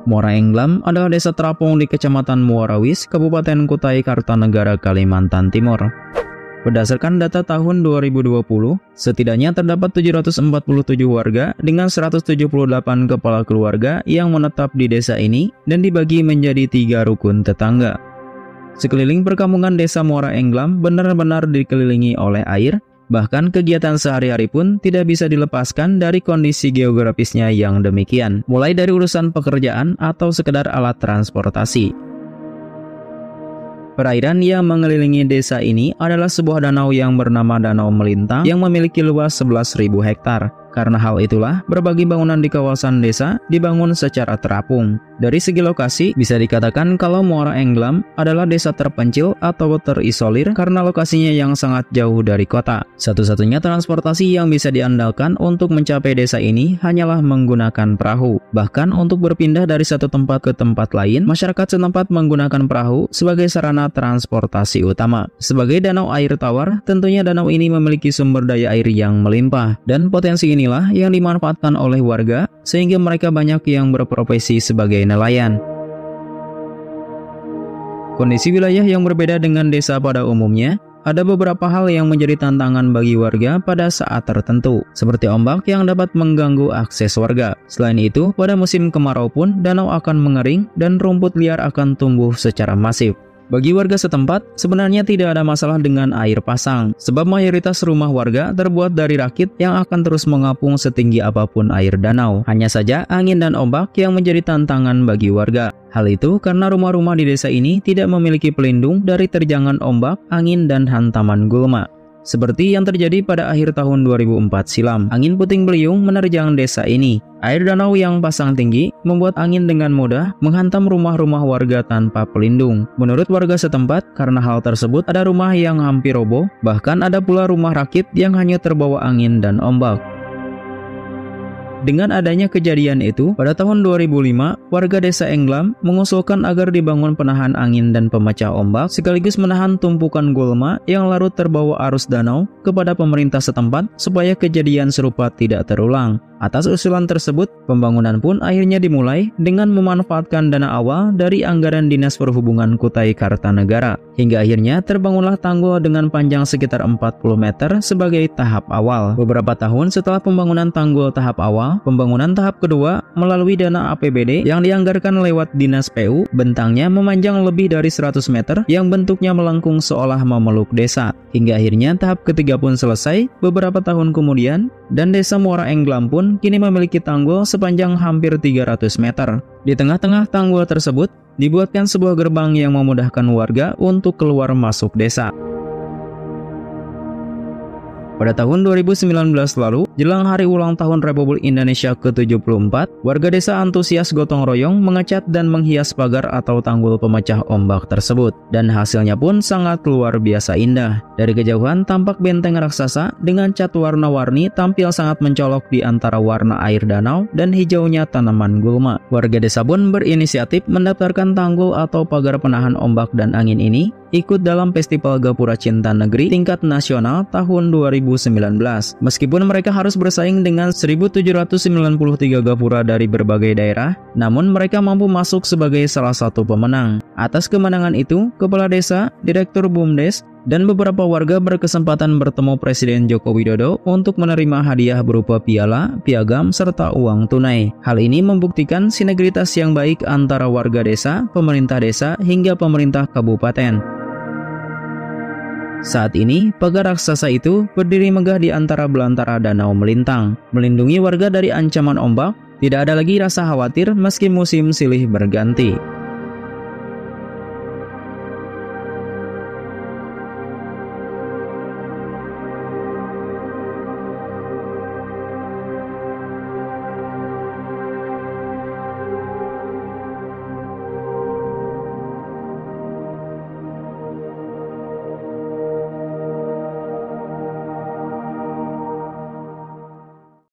Muara Englam adalah desa terapung di Kecamatan Muarawis, Kabupaten Kutai Kartanegara, Kalimantan Timur. Berdasarkan data tahun 2020, setidaknya terdapat 747 warga dengan 178 kepala keluarga yang menetap di desa ini dan dibagi menjadi 3 rukun tetangga. Sekeliling perkampungan desa Muara Englam benar-benar dikelilingi oleh air, bahkan kegiatan sehari-hari pun tidak bisa dilepaskan dari kondisi geografisnya yang demikian, mulai dari urusan pekerjaan atau sekedar alat transportasi. Perairan yang mengelilingi desa ini adalah sebuah danau yang bernama Danau Melintang yang memiliki luas 11.000 hektar. Karena hal itulah, berbagai bangunan di kawasan desa dibangun secara terapung. Dari segi lokasi, bisa dikatakan kalau Muara Englam adalah desa terpencil atau terisolir karena lokasinya yang sangat jauh dari kota. Satu-satunya transportasi yang bisa diandalkan untuk mencapai desa ini hanyalah menggunakan perahu. Bahkan untuk berpindah dari satu tempat ke tempat lain, masyarakat setempat menggunakan perahu sebagai sarana transportasi utama. Sebagai danau air tawar, tentunya danau ini memiliki sumber daya air yang melimpah, dan potensi ini yang dimanfaatkan oleh warga sehingga mereka banyak yang berprofesi sebagai nelayan. Kondisi wilayah yang berbeda dengan desa pada umumnya, ada beberapa hal yang menjadi tantangan bagi warga pada saat tertentu, seperti ombak yang dapat mengganggu akses warga. Selain itu, pada musim kemarau pun danau akan mengering dan rumput liar akan tumbuh secara masif. Bagi warga setempat, sebenarnya tidak ada masalah dengan air pasang, sebab mayoritas rumah warga terbuat dari rakit yang akan terus mengapung setinggi apapun air danau. Hanya saja angin dan ombak yang menjadi tantangan bagi warga. Hal itu karena rumah-rumah di desa ini tidak memiliki pelindung dari terjangan ombak, angin, dan hantaman gulma. Seperti yang terjadi pada akhir tahun 2004 silam, angin puting beliung menerjang desa ini. Air danau yang pasang tinggi membuat angin dengan mudah menghantam rumah-rumah warga tanpa pelindung. Menurut warga setempat, karena hal tersebut ada rumah yang hampir roboh, bahkan ada pula rumah rakit yang hanya terbawa angin dan ombak. Dengan adanya kejadian itu, pada tahun 2005, warga desa Englam mengusulkan agar dibangun penahan angin dan pemecah ombak, sekaligus menahan tumpukan gulma yang larut terbawa arus danau kepada pemerintah setempat supaya kejadian serupa tidak terulang. Atas usulan tersebut, pembangunan pun akhirnya dimulai dengan memanfaatkan dana awal dari anggaran Dinas Perhubungan Kutai Kartanegara. Hingga akhirnya terbangunlah tanggul dengan panjang sekitar 40 meter sebagai tahap awal. Beberapa tahun setelah pembangunan tanggul tahap awal, pembangunan tahap kedua melalui dana APBD yang dianggarkan lewat Dinas PU, bentangnya memanjang lebih dari 100 meter yang bentuknya melengkung seolah memeluk desa. Hingga akhirnya tahap ketiga pun selesai beberapa tahun kemudian, dan desa Muara Englam pun kini memiliki tanggul sepanjang hampir 300 meter. Di tengah-tengah tanggul tersebut, dibuatkan sebuah gerbang yang memudahkan warga untuk keluar masuk desa. Pada tahun 2019 lalu, jelang hari ulang tahun Republik Indonesia ke-74, warga desa antusias gotong royong mengecat dan menghias pagar atau tanggul pemecah ombak tersebut. Dan hasilnya pun sangat luar biasa indah. Dari kejauhan tampak benteng raksasa dengan cat warna-warni tampil sangat mencolok di antara warna air danau dan hijaunya tanaman gulma. Warga desa pun berinisiatif mendaftarkan tanggul atau pagar penahan ombak dan angin ini ikut dalam Festival Gapura Cinta Negeri tingkat nasional tahun 2019. Meskipun mereka harus bersaing dengan 1.793 gapura dari berbagai daerah, namun mereka mampu masuk sebagai salah satu pemenang. Atas kemenangan itu, Kepala Desa, Direktur BUMDes, dan beberapa warga berkesempatan bertemu Presiden Joko Widodo untuk menerima hadiah berupa piala, piagam, serta uang tunai. Hal ini membuktikan sinergitas yang baik antara warga desa, pemerintah desa, hingga pemerintah kabupaten. Saat ini, pagar raksasa itu berdiri megah di antara belantara Danau Melintang, melindungi warga dari ancaman ombak. Tidak ada lagi rasa khawatir meski musim silih berganti.